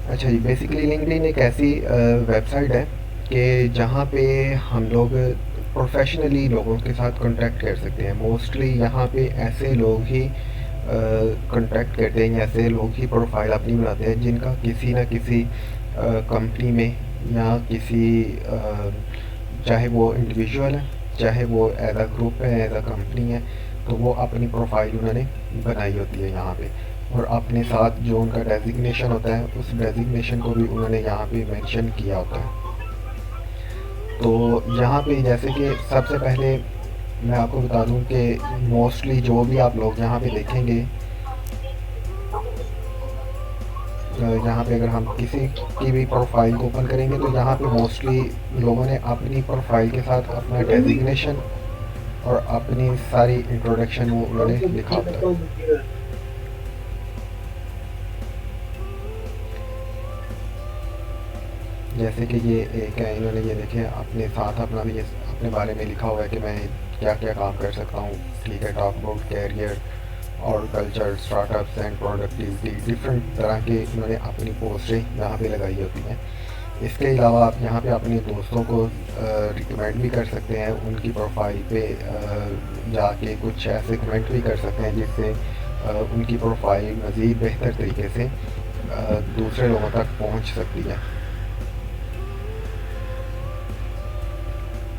अच्छा जी, basically LinkedIn एक ऐसी वेबसाइट है कि जहाँ पे हम लोग प्रोफेशनली लोगों के साथ कांटेक्ट कर सकते हैं। मोस्टली यहाँ पे ऐसे लोग ही कांटेक्ट करते हैं, ऐसे लोग ही प्रोफाइल अपनी बनाते हैं जिनका किसी ना किसी कंपनी में या किसी चाहे वो इंडिविजुअल है, चाहे वो एज अ ग्रुप है, एज अ कंपनी है, तो वो अपनी प्रोफाइल उन्होंने बनाई होती है यहाँ पे। और अपने साथ जो उनका डेजिग्नेशन होता है उस डेजिग्नेशन को भी उन्होंने यहाँ पे मेंशन किया होता है। तो यहाँ पे जैसे कि सबसे पहले मैं आपको बता दूं कि मोस्टली जो भी आप लोग यहाँ पे देखेंगे, यहाँ पे अगर हम किसी की भी प्रोफाइल को ओपन करेंगे तो यहाँ पे मोस्टली लोगों ने अपनी प्रोफाइल के साथ अपना डेजिग्नेशन और अपनी सारी इंट्रोडक्शन वो उन्होंने लिखा होता है। जैसे कि ये एक है, इन्होंने ये देखे अपने साथ अपना ये अपने बारे में लिखा हुआ है कि मैं क्या क्या काम कर सकता हूँ। ठीक है, टॉक अबाउट कैरियर और culture, startups and productivity, different तरह के इन्होंने अपनी पोस्टें यहाँ पे लगाई होती हैं। इसके अलावा आप यहाँ पे अपने दोस्तों को रिकमेंड भी कर सकते हैं, उनकी प्रोफाइल पे जाके कुछ ऐसे कमेंट भी कर सकते हैं जिससे उनकी प्रोफाइल मज़ीद बेहतर तरीके से दूसरे लोगों तक पहुँच सकती है।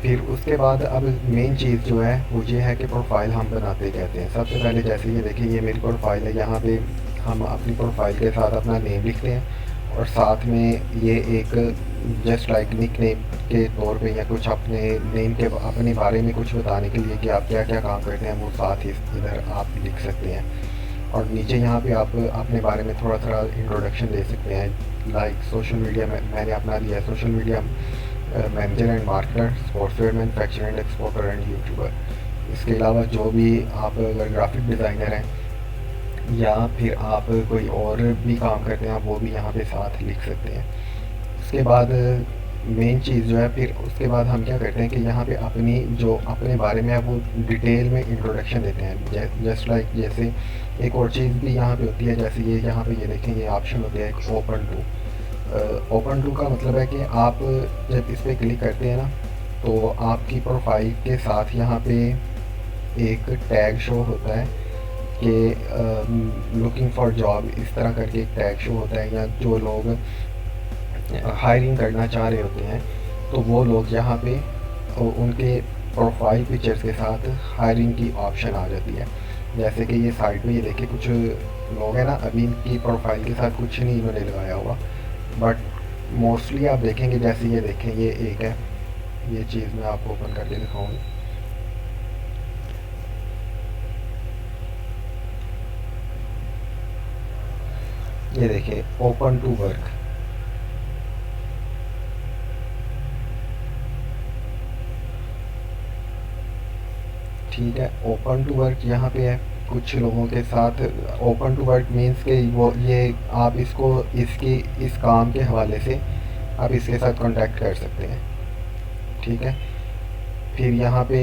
फिर उसके बाद अब मेन चीज़ जो है वो ये है कि प्रोफाइल हम बनाते कहते हैं। सबसे पहले जैसे ये देखिए, ये मेरी प्रोफाइल है, यहाँ पे हम अपनी प्रोफाइल के साथ अपना नेम लिखते हैं और साथ में ये एक जस्ट लाइक निक नेम के तौर पे या कुछ अपने नेम के अपने बारे में कुछ बताने के लिए कि आप क्या क्या काम करते हैं वो साथ ही इधर आप लिख सकते हैं। और नीचे यहाँ पे आप अपने बारे में थोड़ा थोड़ा इंट्रोडक्शन दे सकते हैं। लाइक सोशल मीडिया में मैंने अपना दिया है, social media manager and marketer, software manufacturer and exporter and YouTuber. इसके अलावा जो भी आप अगर ग्राफिक डिज़ाइनर हैं या फिर आप कोई और भी काम करते हैं, आप वो भी यहाँ पे साथ लिख सकते हैं। उसके बाद मेन चीज़ जो है, फिर उसके बाद हम क्या करते हैं कि यहाँ पे अपनी जो अपने बारे में है वो डिटेल में इंट्रोडक्शन देते हैं। जस्ट लाइक जैसे एक और चीज़ भी यहाँ पे होती है, जैसे ये यहाँ पे ये देखें, ये ऑप्शन होता है एक ओपन टू। ओपन टू का मतलब है कि आप जब इस पर क्लिक करते हैं ना, तो आपकी प्रोफाइल के साथ यहाँ पे एक टैग शो होता है कि लुकिंग फॉर जॉब, इस तरह करके एक टैग शो होता है। या जो लोग हायरिंग करना चाह रहे होते हैं तो वो लोग यहाँ पे उनके प्रोफाइल पिक्चर्स के साथ हायरिंग की ऑप्शन आ जाती है। जैसे कि ये साइड में ये देखिए, कुछ लोग हैं ना, अभी इनकी प्रोफाइल के साथ कुछ नहीं इन्होंने लगाया हुआ, बट मोस्टली आप देखेंगे, जैसे ये देखें, ये एक है, ये चीज़ मैं आपको ओपन करके दिखाऊंगी। ये देखिए, ओपन टू वर्क। ठीक है, ओपन टू वर्क यहाँ पे है कुछ लोगों के साथ। ओपन टू वर्क मीन्स के वो ये आप इसको इसकी इस काम के हवाले से आप इसके साथ कांटेक्ट कर सकते हैं। ठीक है, फिर यहाँ पे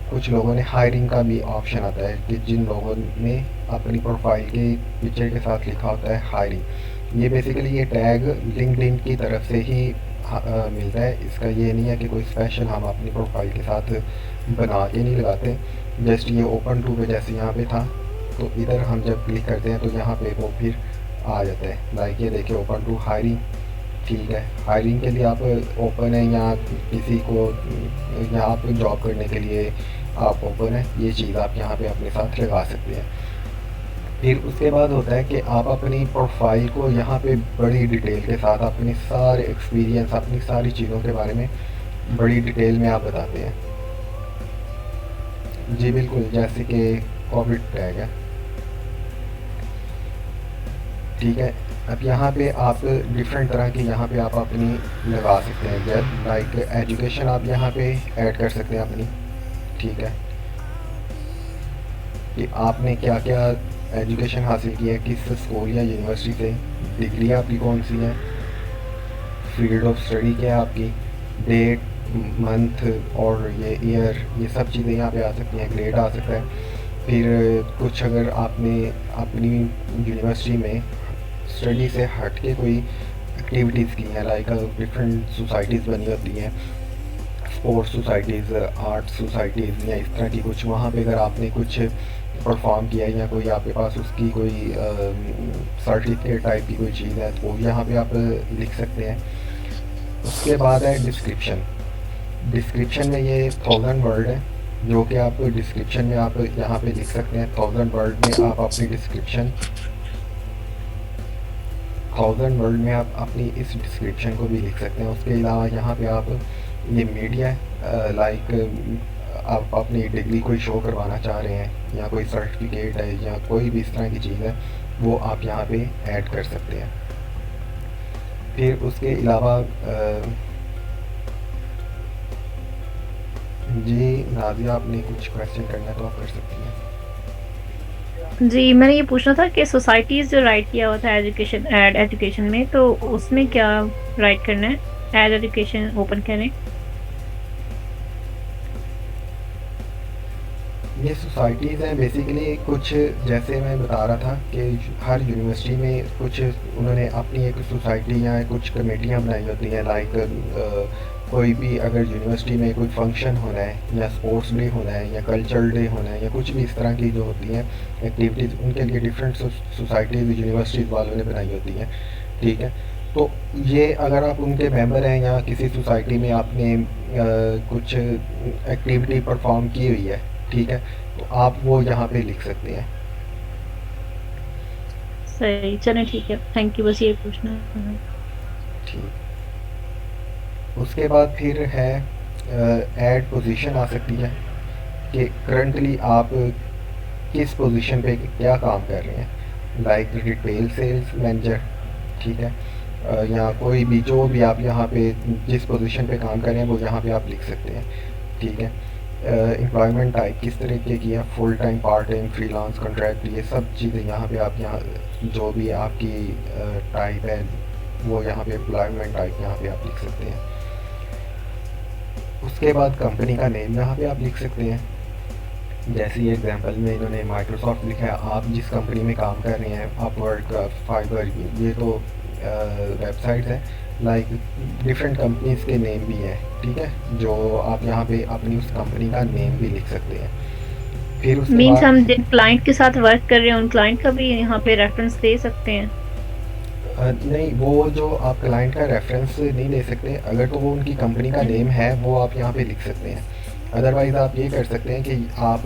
कुछ लोगों ने हायरिंग का भी ऑप्शन आता है कि जिन लोगों ने अपनी प्रोफाइल के पिक्चर के साथ लिखा होता है हायरिंग। ये बेसिकली ये टैग लिंक्डइन की तरफ से ही मिलता है। इसका ये नहीं है कि कोई स्पेशल हम अपनी प्रोफाइल के साथ बना के नहीं लगाते। जस्ट ये ओपन टू पे जैसे यहाँ पे था, तो इधर हम जब क्लिक करते हैं तो यहाँ पे वो फिर आ जाता है। लाइक ये देखिए, ओपन टू हायरिंग। ठीक है, हायरिंग के लिए आप ओपन है या किसी को या आप जॉब करने के लिए आप ओपन है, ये चीज़ आप यहाँ पे अपने साथ लगा सकते हैं। फिर उसके बाद होता है कि आप अपनी प्रोफाइल को यहाँ पे बड़ी डिटेल के साथ अपने सारे एक्सपीरियंस, अपनी सारी चीज़ों के बारे में बड़ी डिटेल में आप बताते हैं। जी बिल्कुल, जैसे कि कोविड टैग है। ठीक है, अब यहाँ पे आप डिफरेंट तरह की यहाँ पे आप अपनी लगा सकते हैं। जैसे लाइक एजुकेशन आप यहाँ पे ऐड कर सकते हैं अपनी। ठीक है, कि आपने क्या क्या एजुकेशन हासिल की है, किस स्कूल या यूनिवर्सिटी से, डिग्री आपकी कौन सी है, फील्ड ऑफ स्टडी क्या है आपकी, डेट, मंथ और ये ईयर, ये सब चीज़ें यहाँ पे आ सकती हैं। ग्रेड आ सकता है। फिर कुछ अगर आपने अपनी यूनिवर्सिटी में स्टडी से हट के कोई एक्टिविटीज़ की हैं, लाइक डिफरेंट सोसाइटीज़ बनी होती हैं, स्पोर्ट्स सोसाइटीज़, आर्ट सोसाइटीज़ या इस तरह की कुछ, वहाँ पे अगर आपने कुछ परफॉर्म किया या कोई आपके पास उसकी कोई सर्टिफिकेट टाइप की कोई चीज़ है तो यहाँ पे आप लिख सकते हैं। उसके बाद है डिस्क्रिप्शन। डिस्क्रिप्शन में ये 1000 वर्ड है जो कि आप डिस्क्रिप्शन में आप यहाँ पे लिख सकते हैं। 1000 वर्ड में आप अपनी डिस्क्रिप्शन 1000 वर्ड में आप अपनी इस डिस्क्रिप्शन को भी लिख सकते हैं। उसके अलावा यहाँ पे आप ये मीडिया है, लाइक आप अपनी डिग्री कोई शो करवाना चाह रहे हैं या कोई सर्टिफिकेट है या कोई भी इस तरह की चीज़ है वो आप यहाँ पे ऐड कर सकते हैं। फिर उसके अलावा जी नाज़िया, आपने कुछ क्वेश्चन करना है तो आप कर सकती हैं। जी, मैंने ये पूछना था कि सोसाइटीज़ जो राइट किया हुआ था एजुकेशन एड एजुकेशन में, तो उसमें क्या राइट करना है? एड एजुकेशन ओपन करें। ये सोसाइटीज़ हैं बेसिकली, कुछ जैसे मैं बता रहा था कि हर यूनिवर्सिटी में कुछ उन्होंने अपनी एक सोसाइटी या कुछ कमेटियाँ बनाई होती हैं, लाइक कोई भी अगर यूनिवर्सिटी में कोई फंक्शन होना है या स्पोर्ट्स डे होना है या कल्चरल डे होना है या कुछ भी इस तरह की जो होती हैं एक्टिविटीज़, उनके लिए डिफरेंट सोसाइटीज़ यूनिवर्सिटीज़ वालों ने बनाई होती हैं। ठीक है, तो ये अगर आप उनके मेंबर हैं या किसी सोसाइटी में आपने कुछ एक्टिविटी परफॉर्म की हुई है, ठीक है, तो आप वो यहाँ पे लिख सकते हैं। सही, चलें ठीक है। थैंक यू, बस ये पूछना था। ठीक, उसके बाद फिर है ऐड पोजीशन आ सकती है कि करंटली आप किस पोजीशन पे क्या काम कर रहे हैं, लाइक रिटेल सेल्स मैनेजर, ठीक है, या कोई भी जो भी आप यहाँ पे जिस पोजीशन पे काम कर रहे हैं वो यहाँ पे आप लिख सकते हैं। ठीक है, एम्प्लॉयमेंट टाइप किस तरीके की है, full time, part time, freelance, contract, ये सब चीज़ें यहाँ पे आप यहाँ जो भी आपकी टाइप है वो यहाँ पे एम्प्लॉयमेंट टाइप यहाँ पे आप लिख सकते हैं। उसके बाद कंपनी का नेम यहाँ पे आप लिख सकते हैं। जैसे ये एग्जांपल में इन्होंने माइक्रोसॉफ्ट लिखा है, आप जिस कंपनी में काम कर रहे हैं, अपवर्क, फाइबर, ये तो वेबसाइट्स हैं, लाइक डिफरेंट कंपनीज़ के नेम भी हैं, ठीक है, जो आप यहाँ पे अपनी उस कंपनी का नेम भी लिख सकते हैं। फिर उसके मीन्स बाद हम जिन क्लाइंट के साथ वर्क कर रहे हैं उन क्लाइंट का भी यहाँ पे रेफरेंस दे सकते हैं? नहीं, वो जो आप क्लाइंट का रेफरेंस नहीं दे सकते, अगर तो वो उनकी कंपनी का नेम है वो आप यहाँ पे लिख सकते हैं। अदरवाइज़ आप ये कर सकते हैं कि आप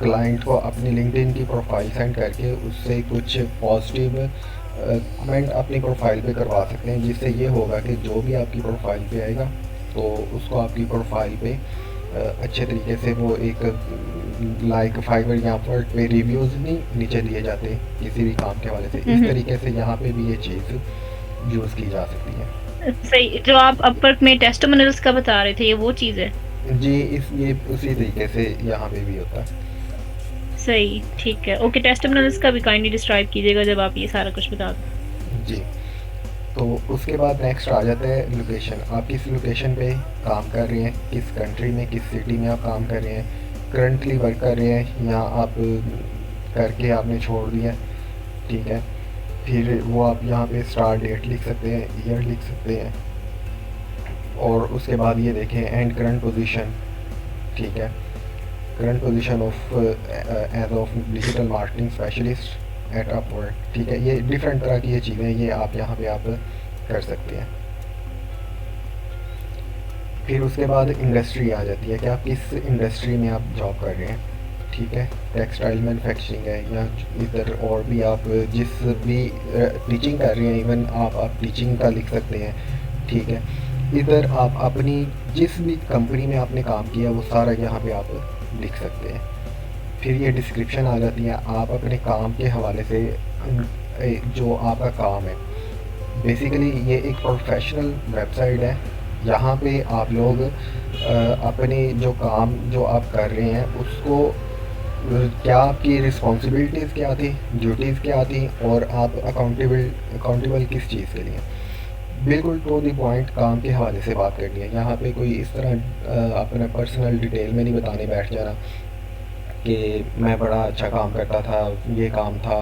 क्लाइंट को अपनी लिंक्डइन की प्रोफाइल सेंड करके उससे कुछ पॉजिटिव कमेंट अपनी प्रोफाइल पे करवा सकते हैं, जिससे ये होगा कि जो भी आपकी प्रोफाइल पे आएगा तो उसको आपकी प्रोफाइल पे अच्छे तरीके से वो एक लाइक फाइवर या अपवर्क पे रिव्यूज़ नहीं नीचे दिए जाते किसी भी काम के हवाले से, इस तरीके से यहाँ पे भी ये चीज़ यूज़ की जा सकती है। सही, जो आप अपवर्क में टेस्टिमोनियल्स का बता रहे थे, ये वो चीज़ है? जी, इस ये उसी तरीके से यहाँ पे भी होता है। सही, ठीक है। ओके, टेस्टिमोनियल्स का भी काइंडली डिस्क्राइब कीजिएगा जब आप ये सारा कुछ बता दें। जी, तो उसके बाद नेक्स्ट आ जाता है लोकेशन। आप किस लोकेशन पे काम कर रहे हैं, किस कंट्री में, किस सिटी में आप काम कर रहे हैं, करंटली वर्क कर रहे हैं या आप करके आपने छोड़ दिया, ठीक है। फिर वो आप यहाँ पे स्टार्ट डेट लिख सकते हैं, ईयर लिख सकते हैं, और उसके बाद ये देखें एंड करंट पोजीशन, ठीक है, current position of age of digital marketing specialist at Upwork, ठीक है। ये डिफरेंट तरह की ये चीज़ें ये आप यहाँ पे आप कर सकते हैं। फिर उसके बाद इंडस्ट्री आ जाती है कि आप किस इंडस्ट्री में आप जॉब कर रहे हैं, ठीक है, टेक्सटाइल मैन्युफैक्चरिंग है या इधर और भी आप जिस भी टीचिंग कर रहे हैं, इवन आप टीचिंग का लिख सकते हैं, ठीक है। इधर आप अपनी जिस भी कंपनी में आपने काम किया वो सारा यहाँ पे आप लिख सकते हैं। फिर ये डिस्क्रिप्शन आ जाती है, आप अपने काम के हवाले से जो आपका काम है, बेसिकली ये एक प्रोफेशनल वेबसाइट है, यहाँ पे आप लोग अपने जो काम जो आप कर रहे हैं उसको क्या आपकी रिस्पॉन्सिबिलिटीज़ क्या थी, ड्यूटीज़ क्या थी, और आप अकाउंटेबल किस चीज़ के लिए, बिल्कुल टू द पॉइंट काम के हवाले से बात करनी है। यहाँ पे कोई इस तरह अपना पर्सनल डिटेल में नहीं बताने बैठ जाना कि मैं बड़ा अच्छा काम करता था, ये काम था,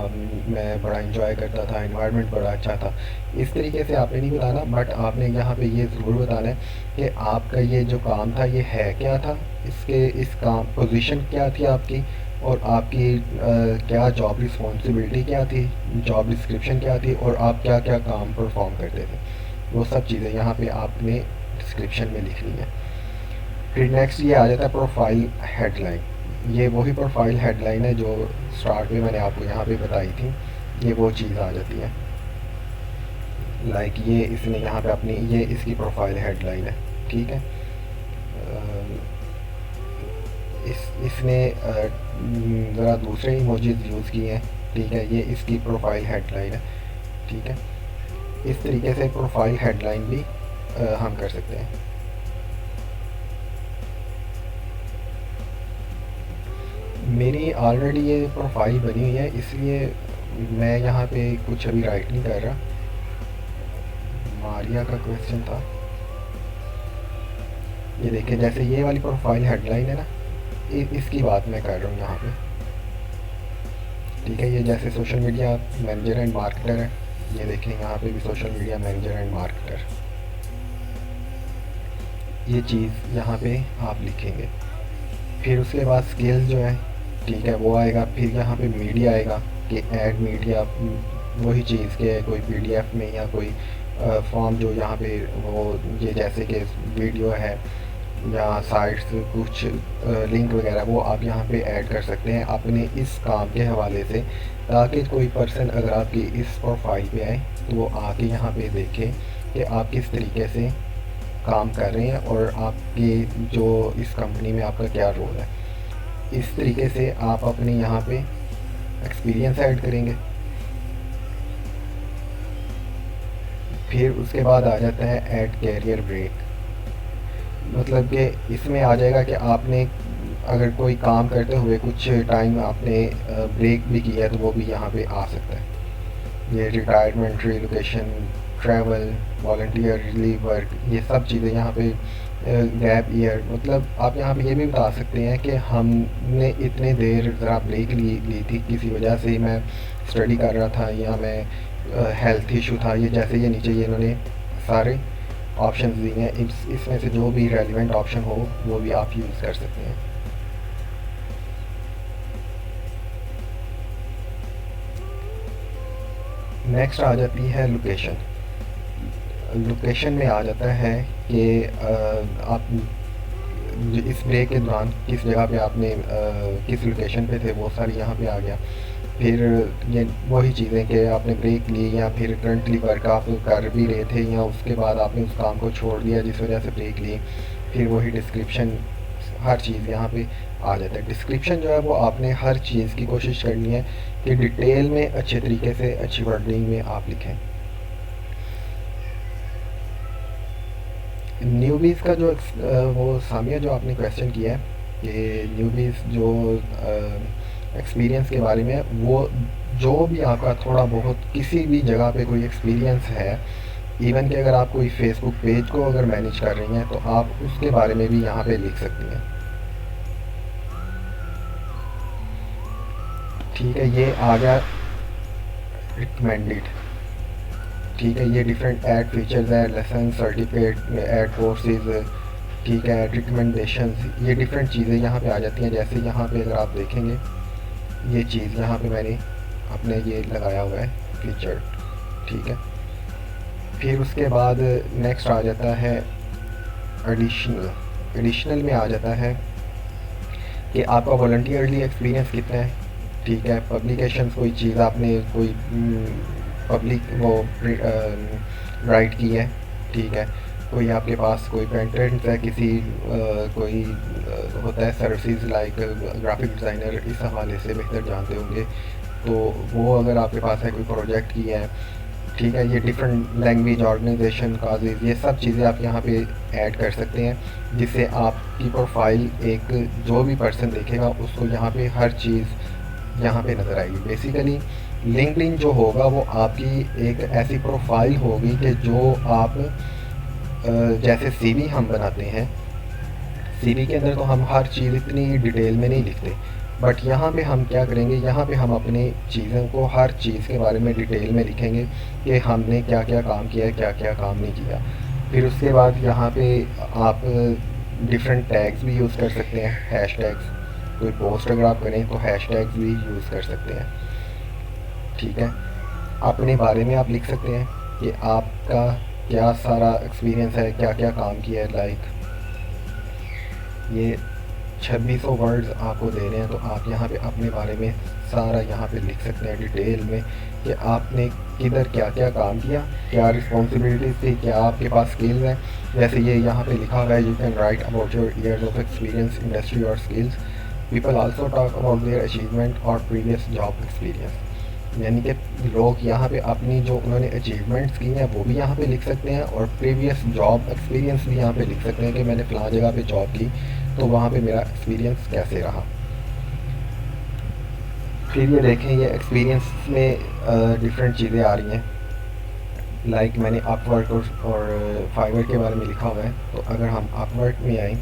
मैं बड़ा इंजॉय करता था, इन्वायरमेंट बड़ा अच्छा था। इस तरीके से आपने नहीं बताना, बट आपने यहाँ पे ये ज़रूर बताना है कि आपका ये जो काम था ये है क्या था, इसके इस काम पोजीशन क्या थी आपकी, और आपकी क्या जॉब रिस्पॉन्सिबिलिटी क्या थी, जॉब डिस्क्रिप्शन क्या थी, और आप क्या क्या काम परफॉर्म करते थे। वो सब चीज़ें यहाँ पे आपने डिस्क्रिप्शन में लिखनी है। फिर नेक्स्ट ये आ जाता है प्रोफाइल हेडलाइन। ये वही प्रोफाइल हेडलाइन है जो स्टार्ट में मैंने आपको यहाँ पे बताई थी, ये वो चीज़ आ जाती है। लाइक ये इसने यहाँ पे अपनी ये इसकी प्रोफाइल हेडलाइन है, ठीक है। इसने ज़रा दूसरे इमोजीज यूज़ किए हैं, ठीक है। ये इसकी प्रोफाइल हेडलाइन है, ठीक है। इस तरीके से प्रोफाइल हेडलाइन भी हम कर सकते हैं। मेरी ऑलरेडी ये प्रोफाइल बनी हुई है, इसलिए मैं यहाँ पे कुछ अभी राइट नहीं कर रहा। मारिया का क्वेश्चन था, ये देखिए जैसे ये वाली प्रोफाइल हेडलाइन है ना, इसकी बात मैं कर रहा हूँ यहाँ पे, ठीक है। ये जैसे social media manager and marketer है, ये देखें यहाँ पे भी social media manager and marketer, ये चीज़ यहाँ पे आप लिखेंगे। फिर उसके बाद स्किल्स जो है, ठीक है, वो आएगा। फिर यहाँ पे मीडिया आएगा कि ऐड मीडिया, वही चीज़ के कोई पीडीएफ में या कोई फॉर्म जो यहाँ पे वो ये जैसे कि वीडियो है या साइट्स कुछ लिंक वगैरह, वो आप यहाँ पे ऐड कर सकते हैं अपने इस काम के हवाले से, ताकि कोई पर्सन अगर आपकी इस प्रोफाइल पे आए तो वो आके यहाँ पे देखे कि आप किस तरीके से काम कर रहे हैं और आपकी जो इस कंपनी में आपका क्या रोल है। इस तरीके से आप अपने यहाँ पे एक्सपीरियंस ऐड करेंगे। फिर उसके बाद आ जाता है ऐड कैरियर ब्रेक, मतलब कि इसमें आ जाएगा कि आपने अगर कोई काम करते हुए कुछ टाइम आपने ब्रेक भी किया तो वो भी यहाँ पे आ सकता है। ये retirement, relocation, travel, volunteer relieve work, ये सब चीज़ें यहाँ पे गैप ईयर, मतलब आप यहाँ पे ये भी बता सकते हैं कि हमने इतने देर ज़रा ब्रेक ली थी, किसी वजह से मैं स्टडी कर रहा था या मैं हेल्थ इशू था। ये जैसे ये नीचे ये इन्होंने सारे ऑप्शन दिए हैं, इसमें से जो भी रेलिवेंट ऑप्शन हो वो भी आप यूज़ कर सकते हैं। नेक्स्ट आ जाती है लोकेशन। लोकेशन में आ जाता है कि आप इस ब्रेक के दौरान किस जगह पे आपने किस लोकेशन पे थे, वो सारी यहाँ पे आ गया। फिर ये वही चीज़ें कि आपने ब्रेक ली या फिर करंटली वर्क आप कर भी रहे थे या उसके बाद आपने उस काम को छोड़ दिया जिस वजह से ब्रेक ली। फिर वही डिस्क्रिप्शन, हर चीज़ यहाँ पे आ जाता है। डिस्क्रिप्शन जो है वो आपने हर चीज़ की कोशिश करनी है कि डिटेल में अच्छे तरीके से अच्छी वर्डिंग में आप लिखें। न्यूबीज़ का जो वो सामिया जो आपने क्वेश्चन किया है कि न्यूबीज़ जो एक्सपीरियंस के बारे में, वो जो भी आपका थोड़ा बहुत किसी भी जगह पे कोई एक्सपीरियंस है, इवन कि अगर आप कोई फेसबुक पेज को अगर मैनेज कर रही हैं तो आप उसके बारे में भी यहाँ पे लिख सकती हैं, ठीक है। ये आ गया रिकमेंडेड, ठीक है। ये डिफरेंट ऐड फीचर्स है, लेसन, सर्टिफिकेट, ऐड कोर्सेज, ठीक है, रिकमेंडेशंस, ये डिफरेंट चीज़ें यहाँ पे आ जाती हैं। जैसे यहाँ पे अगर आप देखेंगे ये चीज़ यहाँ पे मैंने अपने ये लगाया हुआ है फीचर, ठीक है। फिर उसके बाद नेक्स्ट आ जाता है एडिशनल। एडिशनल में आ जाता है कि आपका वॉलंटियरली एक्सपीरियंस कितना है, ठीक है। पब्लिकेशंस, कोई चीज़ आपने कोई पब्लिक वो राइट की है, ठीक है। कोई आपके पास कोई पेटेंट है, किसी कोई होता है सर्विसेज लाइक ग्राफिक डिज़ाइनर, इस हवाले से बेहतर जानते होंगे, तो वो अगर आपके पास है, कोई प्रोजेक्ट की है, ठीक है। ये डिफरेंट लैंग्वेज, ऑर्गेनाइजेशन काजेज़, ये सब चीज़ें आप यहाँ पे ऐड कर सकते हैं, जिससे आपकी प्रोफाइल एक जो भी पर्सन देखेगा उसको यहाँ पे हर चीज़ यहाँ पे नज़र आएगी। बेसिकली लिंक्डइन जो होगा वो आपकी एक ऐसी प्रोफाइल होगी कि जो आप जैसे सीवी हम बनाते हैं, सीवी के अंदर तो हम हर चीज़ इतनी डिटेल में नहीं लिखते, बट यहाँ पे हम क्या करेंगे, यहाँ पे हम अपनी चीज़ों को, हर चीज़ के बारे में डिटेल में लिखेंगे कि हमने क्या क्या काम किया है, क्या क्या काम नहीं किया। फिर उसके बाद यहाँ पे आप डिफरेंट टैग्स भी यूज़ कर सकते हैं, हैश टैग्स। कोई पोस्ट अगर आप करें तो हैश टैग्स भी यूज़ कर सकते हैं, ठीक है। अपने बारे में आप लिख सकते हैं कि आपका क्या सारा एक्सपीरियंस है, क्या क्या काम किया है। लाइक ये 2600 वर्ड्स आपको दे रहे हैं, तो आप यहाँ पे अपने बारे में सारा यहाँ पे लिख सकते हैं डिटेल में कि आपने किधर क्या क्या काम किया, क्या रिस्पॉन्सिबिलिटीज़ थी, क्या आपके पास स्किल्स हैं। जैसे ये यहाँ पे लिखा हुआ है, you can write about your years of experience, industry और skills. People also talk about their achievement और प्रीवियस जॉब एक्सपीरियंस। यानी कि लोग यहाँ पे अपनी जो उन्होंने अचीवमेंट्स की हैं वो भी यहाँ पे लिख सकते हैं, और प्रीवियस जॉब एक्सपीरियंस भी यहाँ पे लिख सकते हैं कि मैंने फ़लाँ जगह पे जॉब की तो वहाँ पे मेरा एक्सपीरियंस कैसे रहा। फिर ये देखें, ये एक्सपीरियंस में डिफरेंट चीज़ें आ रही हैं। लाइक मैंने अपवर्क और फाइवर के बारे में लिखा हुआ है, तो अगर हम अपवर्क में आएँ,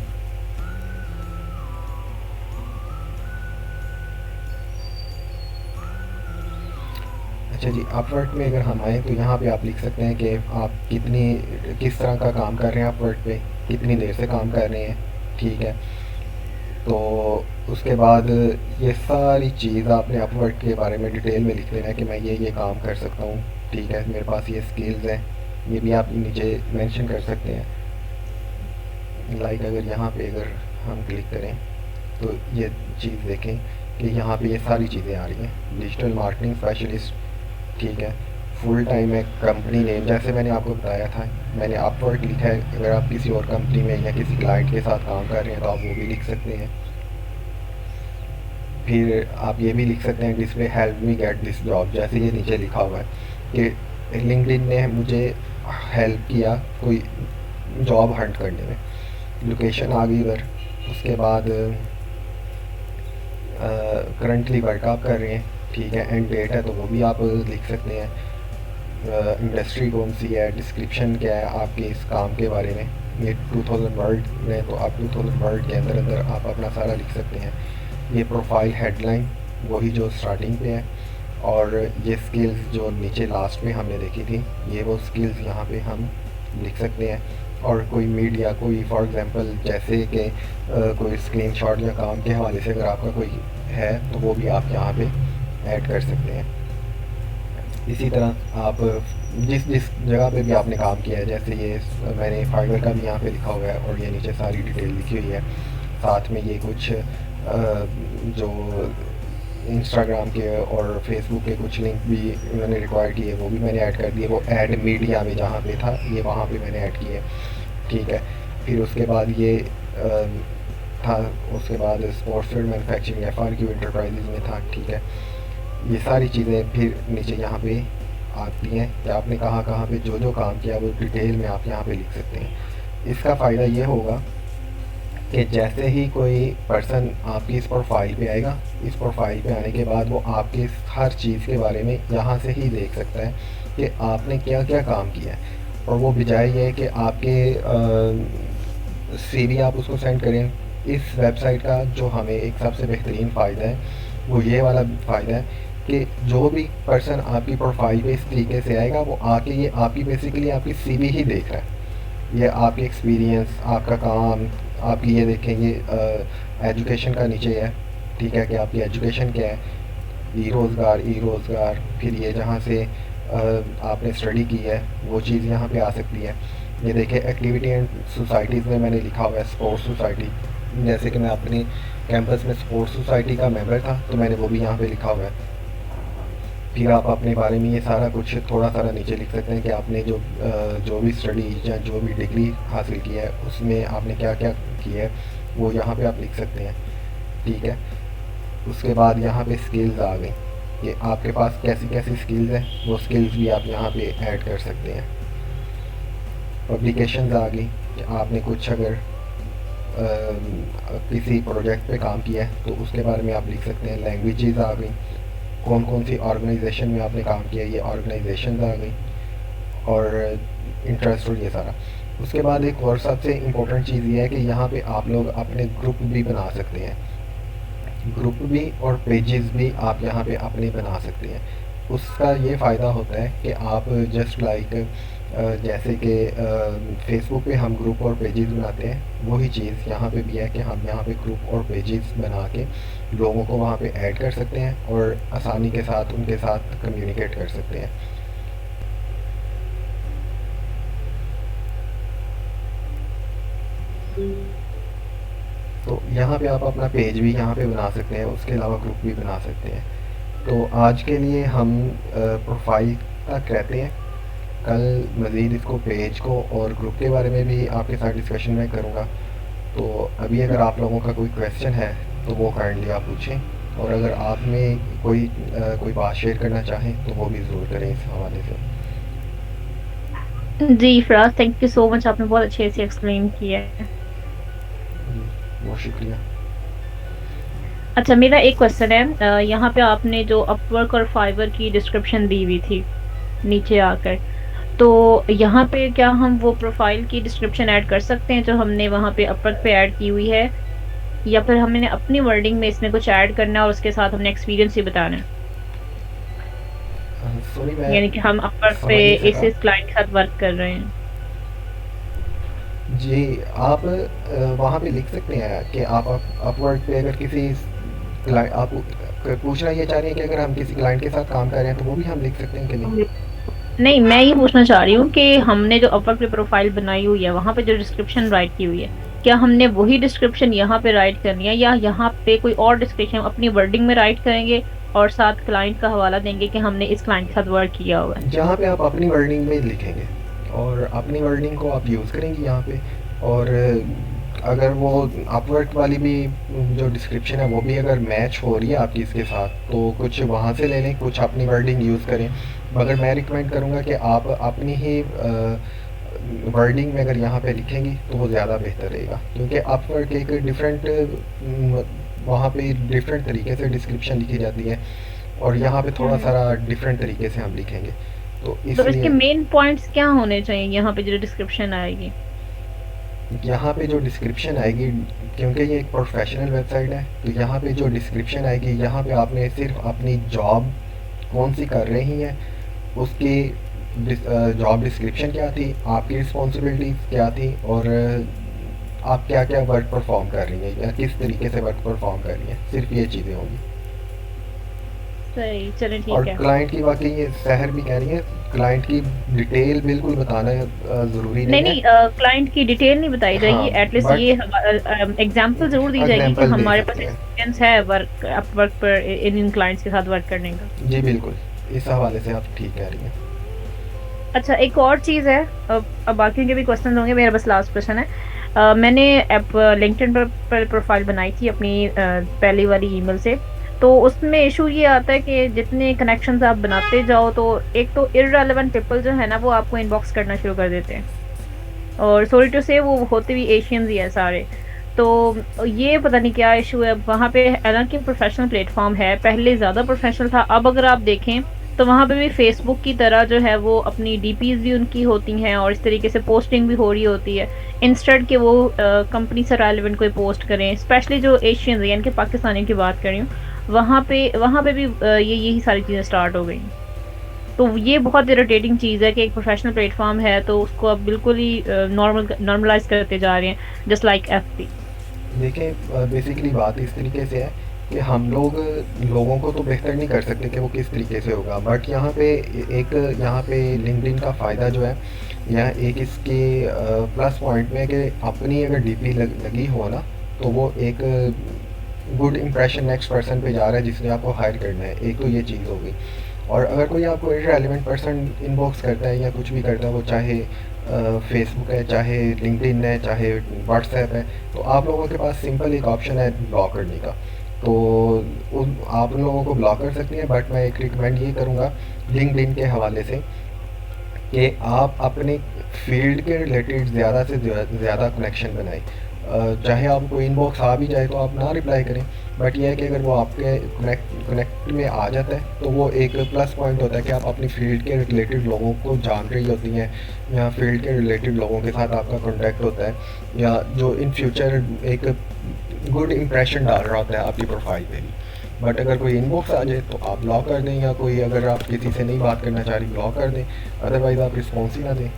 अच्छा जी, अपवर्क में अगर हम आएँ तो यहाँ पे आप लिख सकते हैं कि आप किस तरह का काम कर रहे हैं अपवर्क पे, कितनी देर से काम कर रहे हैं, ठीक है। तो उसके बाद ये सारी चीज़ आपने अपवर्क के बारे में डिटेल में लिख देना है कि मैं ये काम कर सकता हूँ, ठीक है, मेरे पास ये स्किल्स हैं। ये भी आप नीचे मेंशन कर सकते हैं। लाइक अगर यहाँ पे अगर हम क्लिक करें तो ये चीज़ देखें कि यहाँ पे ये सारी चीज़ें आ रही हैं। डिजिटल मार्केटिंग स्पेशलिस्ट, ठीक है, फुल टाइम है। कंपनी नेम जैसे मैंने आपको बताया था, मैंने अपवर्क लिखा है। अगर आप किसी और कंपनी में या किसी क्लाइंट के साथ काम कर रहे हैं तो आप वो भी लिख सकते हैं। फिर आप ये भी लिख सकते हैं, display help me get this job, जैसे ये नीचे लिखा हुआ है कि लिंक्डइन ने मुझे हेल्प किया कोई जॉब हंट करने में। लोकेशन आ गई इधर। उसके बाद करंटली वर्क आप कर रहे हैं, ठीक है, एंड डेट है तो वो भी आप लिख सकते हैं। इंडस्ट्री कौन सी है, डिस्क्रिप्शन क्या है आपके इस काम के बारे में। ये 2000 वर्ड में, तो आप 2000 वर्ड के अंदर अंदर आप अपना सारा लिख सकते हैं। ये प्रोफाइल हेडलाइन वही जो स्टार्टिंग पे है, और ये स्किल्स जो नीचे लास्ट में हमने देखी थी, ये वो स्किल्स यहाँ पे हम लिख सकते हैं। और कोई मीडिया, कोई फॉर एग्जांपल जैसे कि कोई स्क्रीनशॉट या काम के हवाले से अगर आपका कोई है तो वो भी आप यहाँ पे ऐड कर सकते हैं। इसी तरह आप जिस जिस जगह पे भी आपने काम किया है, जैसे ये मैंने फाइवर का भी यहाँ पे लिखा हुआ है और ये नीचे सारी डिटेल लिखी हुई है। साथ में ये कुछ जो इंस्टाग्राम के और फेसबुक के कुछ लिंक भी उन्होंने रिक्वायर किए, वो भी मैंने ऐड कर दिए। वो ऐड मीडिया में जहाँ पे था, ये वहाँ पे मैंने ऐड किए, ठीक है। फिर उसके बाद ये था, उसके बाद sports field manufacturing FRQ enterprises में था, ठीक है। ये सारी चीज़ें फिर नीचे यहाँ पे आती हैं कि आपने कहाँ कहाँ पे जो जो काम किया वो डिटेल में आप यहाँ पे लिख सकते हैं। इसका फ़ायदा ये होगा कि जैसे ही कोई पर्सन आपकी इस प्रोफाइल पे आएगा, इस प्रोफाइल पे आने के बाद वो आपके हर चीज़ के बारे में यहाँ से ही देख सकता है कि आपने क्या क्या काम किया है। और वो बजाय ये कि आपके CV आप उसको सेंड करें, इस वेबसाइट का जो हमें एक सबसे बेहतरीन फ़ायदा है वो ये वाला फ़ायदा है कि जो भी पर्सन आपकी प्रोफाइल पे इस तरीके से आएगा, वो आके ये आपकी बेसिकली आपकी CV ही देख रहा है। ये आपके एक्सपीरियंस, आपका काम, आपकी ये देखें, ये एजुकेशन का नीचे है, ठीक है, कि आपकी एजुकेशन क्या है, ई रोज़गार। फिर ये जहाँ से आपने स्टडी की है वो चीज़ यहाँ पे आ सकती है। ये देखिए, एक्टिविटी एंड सोसाइटीज़ में मैंने लिखा हुआ है स्पोर्ट्स सोसाइटी। जैसे कि मैं अपने कैंपस में स्पोर्ट्स सोसाइटी का मेंबर था, तो मैंने वो भी यहाँ पे लिखा हुआ है। फिर आप अपने बारे में ये सारा कुछ थोड़ा सारा नीचे लिख सकते हैं कि आपने जो भी स्टडी या जो भी डिग्री हासिल की है उसमें आपने क्या क्या किया है, वो यहाँ पे आप लिख सकते हैं, ठीक है। उसके बाद यहाँ पे स्किल्स आ गई कि आपके पास कैसी कैसी स्किल्स हैं, वो स्किल्स भी आप यहाँ पे ऐड कर सकते हैं। पब्लिकेशंस आ गई कि आपने कुछ अगर किसी प्रोजेक्ट पे काम किया है तो उसके बारे में आप लिख सकते हैं। लैंग्वेजेस आ गई, कौन कौन सी ऑर्गेनाइजेशन में आपने काम किया, ये ऑर्गेनाइजेशन आ गई, और इंटरेस्ट और ये सारा। उसके बाद एक और सबसे इम्पोर्टेंट चीज़ ये है कि यहाँ पे आप लोग अपने ग्रुप भी बना सकते हैं। ग्रुप भी और पेजेस भी आप यहाँ पे अपने बना सकते हैं। उसका ये फ़ायदा होता है कि आप जस्ट लाइक जैसे कि फेसबुक पे हम ग्रुप और पेजेस बनाते हैं, वही चीज़ यहाँ पे भी है कि हम यहाँ पे ग्रुप और पेजेस बना के लोगों को वहाँ पे ऐड कर सकते हैं और आसानी के साथ उनके साथ कम्युनिकेट कर सकते हैं। तो यहाँ पे आप अपना पेज भी यहाँ पे बना सकते हैं, उसके अलावा ग्रुप भी बना सकते हैं। तो आज के लिए हम प्रोफाइल तक रहते हैं। कल मज़ीद इसको पेज को और ग्रुप के बारे में भी आपके साथ डिस्कशन में करूँगा। तो अभी अगर आप लोगों का कोई क्वेश्चन है तो वो काइंडली आप पूछें, और अगर आप में कोई बात शेयर करना चाहें तो वो भी ज़रूर करें इस हवाले से। जी Faraz, thank you so much, आपने बहुत अच्छे से एक्सप्लेन किया है। जी, बहुत शुक्रिया। अच्छा, मेरा एक क्वेश्चन है, यहाँ पे आपने जो अपवर्क और फाइवर की डिस्क्रिप्शन दी हुई थी नीचे आकर, तो यहाँ पे क्या हम वो प्रोफाइल की डिस्क्रिप्शन ऐड कर सकते हैं जो हमने वहाँ पे अपवर्क पे ऐड की हुई है, या फिर हमने अपनी वर्डिंग में इसमें कुछ ऐड करना है और उसके साथ हमने एक्सपीरियंस ही बताना है? सॉरी, मैं यानी कि हम अपवर्क पे समझ नहीं सका। इस क्लाइंट के साथ वर्क कर रहे हैं। जी, आप वहाँ पे लिख सकते हैं कि आप अपवर्क पे अगर किसी आप पूछना ये चाह रहे हैं कि अगर हम किसी क्लाइंट के साथ काम कर रहे हैं तो वो भी हम लिख सकते हैं कि नहीं? नहीं, मैं ये पूछना चाह रही हूँ कि हमने जो अपवर्क पे प्रोफाइल बनाई हुई है, वहाँ पे जो डिस्क्रिप्शन राइट की हुई है, क्या हमने वही डिस्क्रिप्शन यहाँ पे राइट करनी है, या यहाँ पे कोई और डिस्क्रिप्शन अपनी वर्डिंग में राइट करेंगे और साथ क्लाइंट का हवाला देंगे कि हमने इस क्लाइंट के साथ वर्क किया हुआ है? जहाँ पे आप अपनी वर्डिंग में लिखेंगे और अपनी वर्डिंग को आप यूज़ करेंगे यहाँ पे। और अगर वो अपवर्क वाली भी जो डिस्क्रिप्शन है वो भी अगर मैच हो रही है आपकी इसके साथ, तो कुछ वहाँ से ले लें, कुछ अपनी वर्डिंग यूज़ करें। मगर मैं रिकमेंड करूँगा कि आप अपनी ही वर्डिंग में अगर यहाँ पे लिखेंगी तो वो ज़्यादा बेहतर रहेगा, क्योंकि अपवर्क एक डिफरेंट वहाँ पे डिफरेंट तरीके से डिस्क्रिप्शन लिखी जाती है और यहाँ पे थोड़ा हम्म। सारा डिफरेंट तरीके से हम लिखेंगे, तो तो इसके इसलिए मेन पॉइंट्स क्या होने चाहिए यहाँ पे जो डिस्क्रिप्शन आएगी? यहाँ पे जो डिस्क्रिप्शन आएगी, क्योंकि ये एक प्रोफेशनल वेबसाइट है, तो यहाँ पे जो डिस्क्रिप्शन आएगी, यहाँ पे आपने सिर्फ अपनी जॉब कौन सी कर रही हैं उसकी जॉब डिस्क्रिप्शन क्या थी, आपकी रिस्पॉन्सिबिलिटीज़ क्या थी, और आप क्या क्या वर्क परफॉर्म कर रही हैं या किस तरीके से वर्क परफॉर्म कर रही हैं, सिर्फ ये चीज़ें होंगी। सही, चलें और ठीक है। क्लाइंट की, वाकई ये सहर भी कह रही है, क्लाइंट की डिटेल बिल्कुल बताना ज़रूरी नहीं नहीं है। नहीं, क्लाइंट की डिटेल नहीं बताई हाँ, जाएगी, एटलीस्ट बट ये एग्जांपल जरूर दी जाएगी कि एग्जाम्पल दे हमारे पास सकते हैं। एक्सपीरियंस है वर्क अपवर्क पर इन क्लाइंट्स के साथ वर्क करने का। जी बिल्कुल, इस हवाले से आप ठीक कह रही हैं। अच्छा, एक और चीज़ है, अब बाकियों के भी क्वेश्चन होंगे, मेरा बस लास्ट क्वेश्चन है। मैंने ऐप लिंक्डइन पर प्रोफाइल बनाई थी अपनी पहली वाली ईमेल से, तो उसमें इशू ये आता है कि जितने कनेक्शंस आप बनाते जाओ तो एक तो इररेलेवेंट पीपल जो है ना वो आपको इनबॉक्स करना शुरू कर देते हैं, और सॉरी टू से वो होते भी एशियंस ही हैं सारे। तो ये पता नहीं क्या इशू है वहाँ पे, हालांकि प्रोफेशनल प्लेटफॉर्म है, पहले ज़्यादा प्रोफेशनल था, अब अगर आप देखें तो वहाँ पे भी फेसबुक की तरह जो है वो अपनी डीपीज भी उनकी होती हैं और इस तरीके से पोस्टिंग भी हो रही होती है, इंस्टेड कि वो कंपनी से रेलिवेंट कोई पोस्ट करें, स्पेशली जो एशियंस यानी कि पाकिस्तानियों की बात कर रही हूँ, वहाँ पे भी ये यही सारी चीज़ें स्टार्ट हो गई। तो ये बहुत इरिटेटिंग चीज़ है कि एक प्रोफेशनल प्लेटफॉर्म है तो उसको अब बिल्कुल ही नॉर्मलाइज करते जा रहे हैं, जस्ट लाइक एफबी। देखें, बेसिकली बात इस तरीके से है कि हम लोग लोगों को तो बेहतर नहीं कर सकते कि वो किस तरीके से होगा, बट यहाँ पे एक यहाँ पे लिंक्डइन का फ़ायदा जो है, यह एक इसके प्लस पॉइंट में है कि अपनी अगर डीपी लगी हो ना, तो वो एक गुड इंप्रेशन नेक्स्ट पर्सन पे जा रहा है जिसने आपको हायर करना है, एक तो ये चीज़ हो गई। और अगर कोई आपको इररेलेवेंट पर्सन इनबॉक्स करता है या कुछ भी करता है, वो चाहे फेसबुक है, चाहे लिंक्डइन है, चाहे व्हाट्सएप है, तो आप लोगों के पास सिंपल एक ऑप्शन है ब्लॉक करने का, तो आप उन लोगों को ब्लॉक कर सकती हैं। बट मैं एक रिकमेंड ये करूँगा लिंक्डइन के हवाले से कि आप अपने फील्ड के रिलेटेड ज़्यादा से ज़्यादा कनेक्शन बनाएं। चाहे आपको इनबॉक्स आ भी जाए तो आप ना रिप्लाई करें, बट यह है कि अगर वो आपके कनेक्ट में आ जाता है तो वो एक प्लस पॉइंट होता है कि आप अपनी फील्ड के रिलेटेड लोगों को जान रही होती हैं, या फील्ड के रिलेटेड लोगों के साथ आपका कॉन्टैक्ट होता है, या जो इन फ्यूचर एक गुड इंप्रेशन डाल रहा होता है आपकी प्रोफाइल पे भी। बट अगर कोई इनबॉक्स आ जाए तो आप ब्लॉक कर दें, या कोई अगर आप किसी से नहीं बात करना चाह रही ब्लॉक कर दें, अदरवाइज़ आप रिस्पॉन्स ही ना दें।